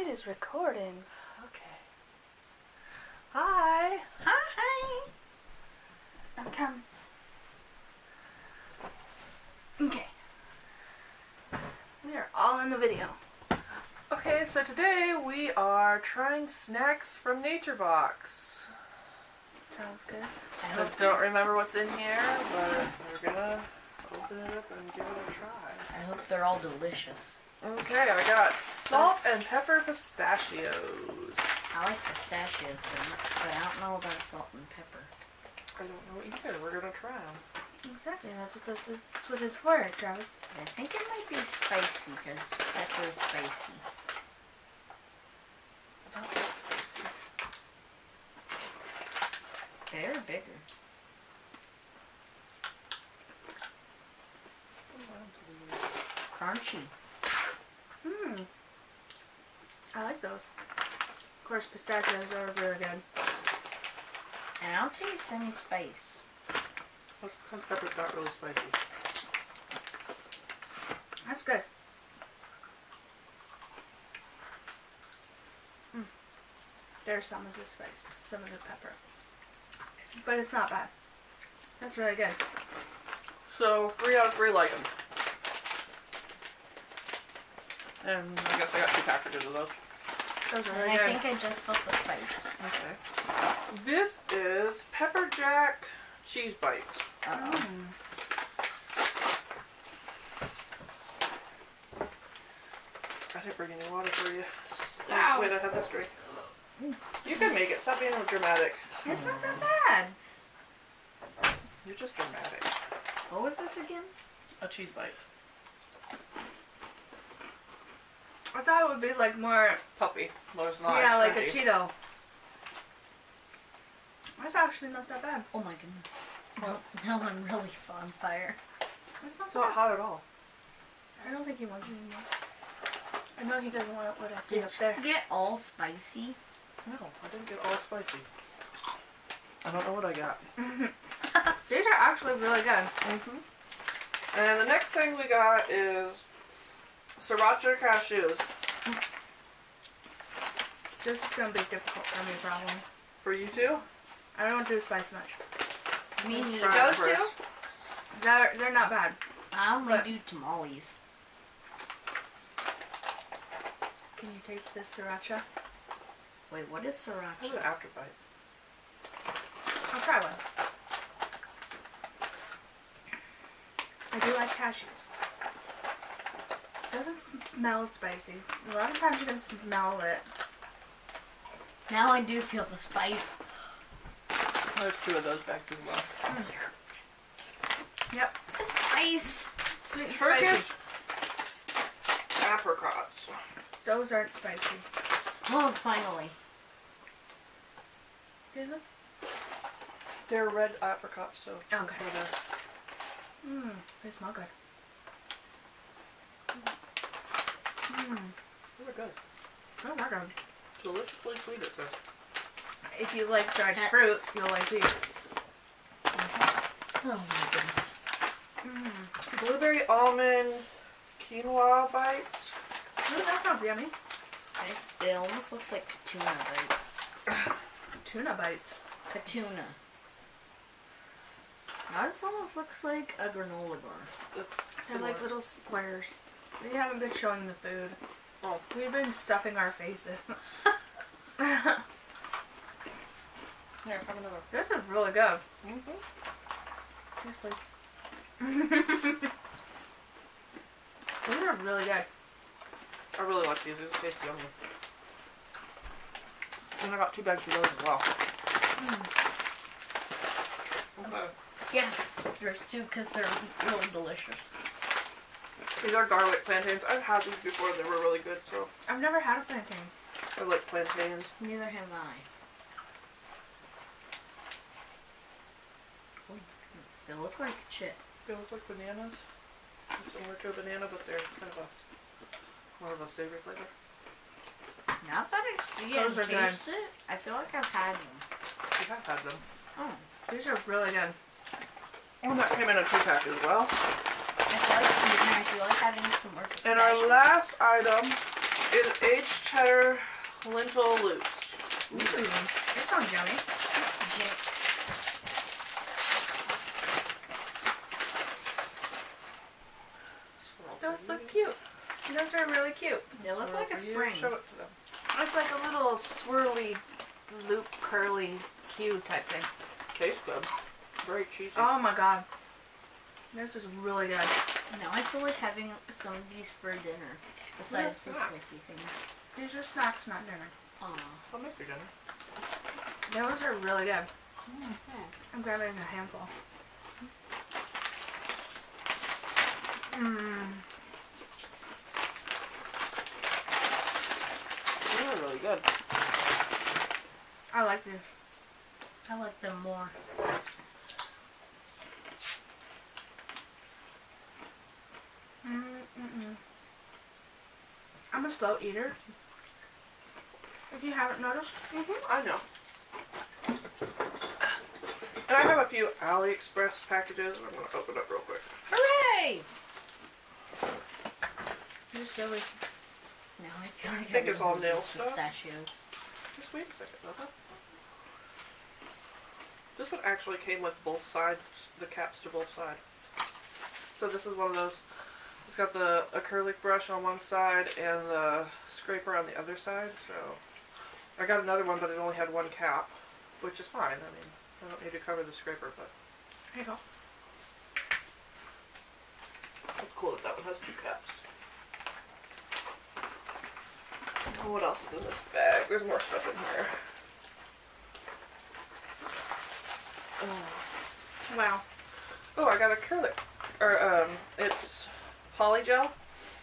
It is recording. Okay. Hi. Hi. I'm coming. Okay. We are all in the video. Okay, so today we are trying snacks from Nature Box. Sounds good. I don't remember what's in here, but we're gonna open it up and give it a try. I hope they're all delicious. Okay, I got salt and pepper pistachios. I like pistachios, but I don't know about salt and pepper. I don't know either. We're gonna try them. Exactly. That's what it's for, Travis. I think it might be spicy because pepper is spicy. I don't like spicy. They're bigger. Crunchy. I like those. Of course, pistachios are really good. And I don't taste any spice. This pepper's not really spicy. That's good. There's some of the spice, some of the pepper. But it's not bad. That's really good. So, 3 out of 3 like them. And I guess I got 2 packages of those. Those are And really I good. think I just felt the spice. Okay. This is pepper jack cheese bites. Uh-oh. I didn't bring any water for you. Ow. Wait, I have this drink. You can make it. Stop being dramatic. It's not that bad. You're just dramatic. What was this again? A cheese bite. I thought it would be like more, Puffy. But it's not. yeah, It's like a crunchy. Cheeto. That's actually not that bad. Oh my goodness. Now I'm really on fire. It's not It's not that hot at all. I don't think he wants any more. I know he doesn't want what I see up there. Get all spicy. No, I didn't get all spicy. I don't know what I got. These are actually really good. And the next thing we got is sriracha cashews. This is going to be difficult for me, probably. For you too? I don't do spice much. Me neither. Try it Those two? first. They're not bad. I only But- do tamales. Can you taste this sriracha? Wait, what is How sriracha? about an after bite? I'll try one. I do like cashews. Doesn't smell spicy. A lot of times you can smell it. Now I do feel the spice. There's 2 of those back as well. Yep. The spice. Sweet and Turkish spicy. apricots. Those aren't spicy. Oh, finally. Do they? They're red apricots, so that's Okay. what they're- They smell good. They're good. Oh my god. Deliciously sweet, it says. If you like dried fruit, you'll like these. Oh my goodness. Blueberry almond quinoa bites. Ooh, that sounds yummy. It almost looks like katuna bites. Tuna bites. Katuna. Now this almost looks like a granola bar. They're like little squares. We haven't been showing the food. Oh. We've been stuffing our faces. Here, have another. This is really good. Yes, please. These are really good. I really like these. These taste yummy. And I got 2 bags of those as well. Okay. Yes, there's 2 because they're really delicious. These are garlic plantains. I've had these before. They were really good, so I've never had a plantain. I like plantains. Neither have I. Oh, they look like chip. They look like bananas. Similar to a banana, but they're kind of a more of a savory flavor. Not that I see Those and are good. taste it. I feel like I've had them. You have had them. Oh. These are really good. And that came in a 2-pack as well. I feel like having some more And our last item is aged cheddar lentil loose. Ooh, it sounds yummy. Jinx. Those look cute. Those are really cute. They look like a spring. Show it to them. It's like a little swirly, loop, curly, cue type thing. Tastes good. Very cheesy. Oh my god. This is really good. Now I feel like having some of these for dinner. Besides the snack. spicy things. These are snacks, not dinner. Aw. I'll make your dinner. Those are really good. Mm-hmm. I'm grabbing a handful. Mmm. They're really good. I like these. I like them more. Mm-mm. I'm a slow eater. If you haven't noticed. I know. And I have a few AliExpress packages. I'm going to open up real quick. Hooray! You're silly. Now I feel like I think it's all remove nail these stuff. pistachios. Just wait a second, Nova. This one actually came with both sides, the caps to both sides. So this is one of those. It's got the acrylic brush on one side and the scraper on the other side. So I got another one, but it only had one cap, which is fine. I mean, I don't need to cover the scraper, but Here you go. it's cool that that one has two caps. Oh, what else is in this bag? There's more stuff in here. Oh. Wow. Oh, I got acrylic. Or, it's poly gel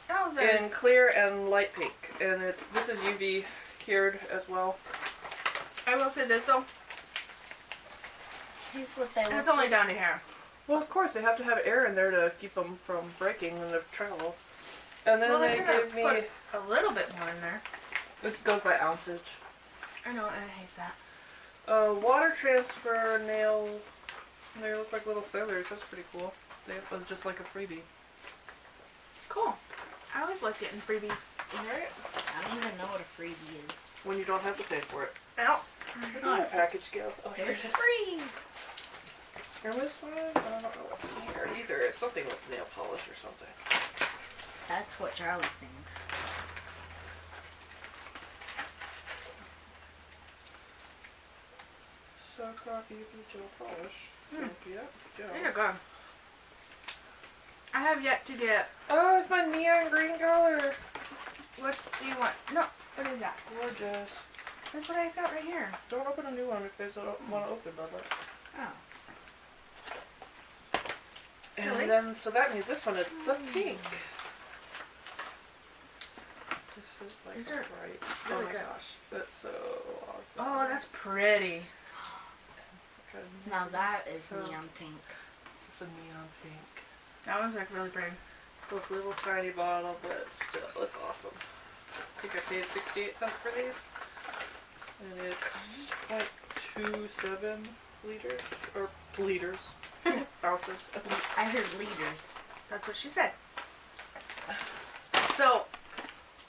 Oh, very. in clear and light pink. And this is UV cured as well. I will say this though. Here's what they And look it's only like. down to here. Well, of course, they have to have air in there to keep them from breaking in the travel. And then Well, they they're gonna gave me, put a little bit more in there. it goes by ounceage. I know, and I hate that. Water transfer nail, they look like little feathers. That's pretty cool. They was just like a freebie. Cool. I always like getting freebies. Right? I don't even know what a freebie is. When you don't have to pay for it. Ow. Where did Oh, my it's- package go? Oh, here it It's is. free! And this one, I don't know what's in here either. It's something with nail polish or something. That's what Charlie thinks. Sock UV gel polish. Yep, gel. These are good. I have yet to get. Oh, it's my neon green color. What do you want? No. What is that? Gorgeous. That's what I got right here. Don't open a new one if there's a one to open, Bubba. Oh. Silly. And then, so that means this one is the pink. This is like These are bright. really Oh my good. gosh, that's so awesome. Oh, that's pretty. Okay. Now that is So- neon pink. Just a neon pink. That one's like really pretty. With a little tiny bottle, but still, it's awesome. I think I paid 68 cents for these. And it's 0.27 liters, or liters, ounces. I heard liters. That's what she said. So,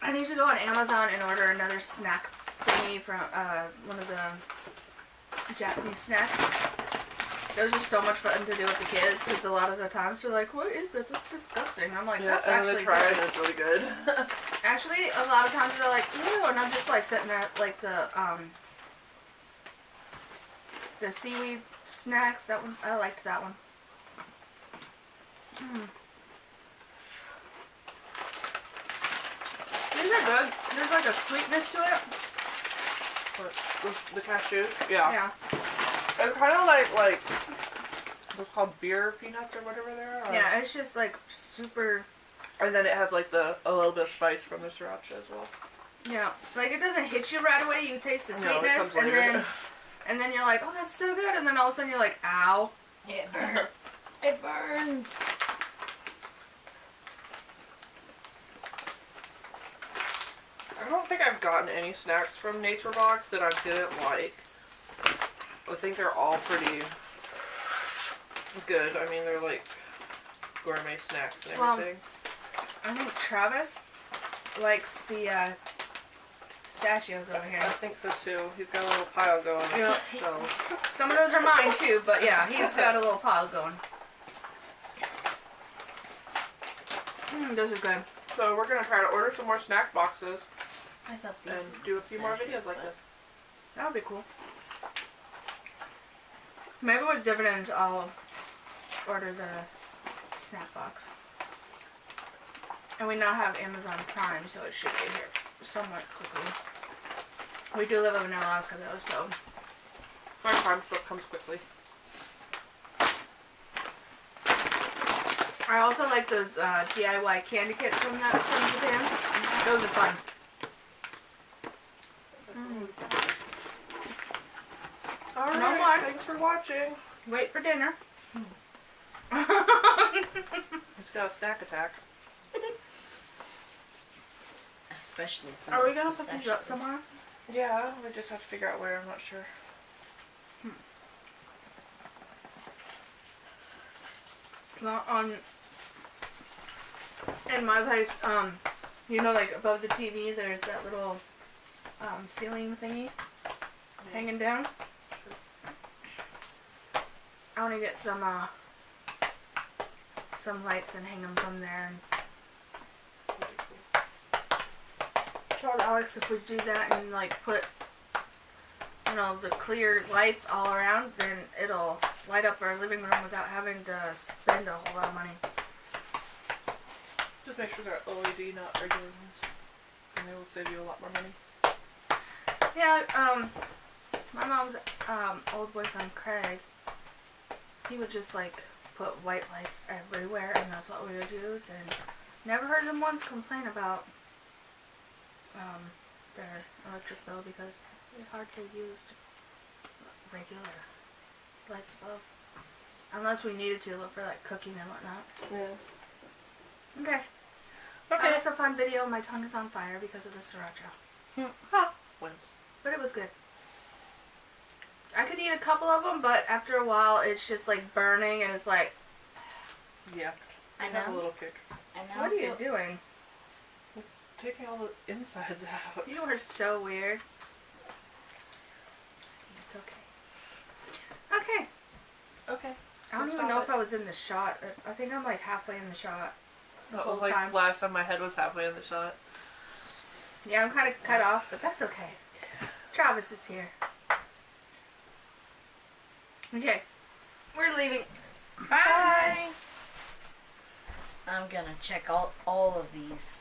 I need to go on Amazon and order another snack thingy from one of the Japanese snacks. It was just so much fun to do with the kids because a lot of the times they're like, "What is that? That's disgusting." I'm like, Yeah, "That's and then actually they try it good." and it's really good. Actually, a lot of times they're like, "Ew," and I'm just like sitting there like the seaweed snacks. That one, I liked that one. These are good. There's like a sweetness to it. But the cashews, yeah. Yeah. It's kind of like what's called beer peanuts or whatever they are. Yeah, it's just like super. And then it has like a little bit of spice from the sriracha as well. Yeah, like it doesn't hit you right away. You taste the No, sweetness, it comes and later. then you're like, "Oh, that's so good," and then all of a sudden you're like, "Ow." It burns. It burns. I don't think I've gotten any snacks from Nature Box that I didn't like. I think they're all pretty good. I mean, they're like gourmet snacks and Well, everything. I think Travis likes the pistachios over I here. think so too. He's got a little pile going. Yeah. So Some of those are mine too, but yeah, he's got a little pile going. Those are good. So we're gonna try to order some more snack boxes I thought these and were do a few more pistachios, videos like but- this. That would be cool. Maybe with dividends, I'll order the snack box. And we now have Amazon Prime, so it should get here somewhat quickly. We do live in Alaska though, so My Prime stuff comes quickly. I also like those DIY candy kits from Japan. Those are fun. Alright, No more. thanks for watching. Wait for dinner. He's got a snack attack. Especially for Are we those gonna put these up pistachios. somewhere? Yeah, we just have to figure out where. I'm not sure. Well, in my place, you know, like above the TV, there's that little ceiling thingy hanging down. I want to get some lights and hang them from there. And told Alex if we do that and like put, you know, the clear lights all around, then it'll light up our living room without having to spend a whole lot of money. Just make sure they're LED, not regular ones. And they will save you a lot more money. Yeah, my mom's old boyfriend Craig, he would just like put white lights everywhere, and that's what we would use, and never heard him once complain about their electric bill because we hardly used regular lights above, unless we needed to look for like cooking and whatnot. Yeah. Okay. That was a fun video. My tongue is on fire because of the sriracha. Ha! Wins. But it was good. I could eat a couple of them, but after a while, it's just like burning, and it's like, Yeah. I Have a know. little kick. I know. what are you doing? Taking all the insides out. You are so weird. It's okay. Okay. Okay. I don't Let's even stop know it. if I was in the shot. I think I'm like halfway in the shot. The That whole was like time. last time my head was halfway in the shot. Yeah, I'm kind of cut off, but that's okay. Travis is here. Okay. We're leaving. Bye. I'm gonna check all of these.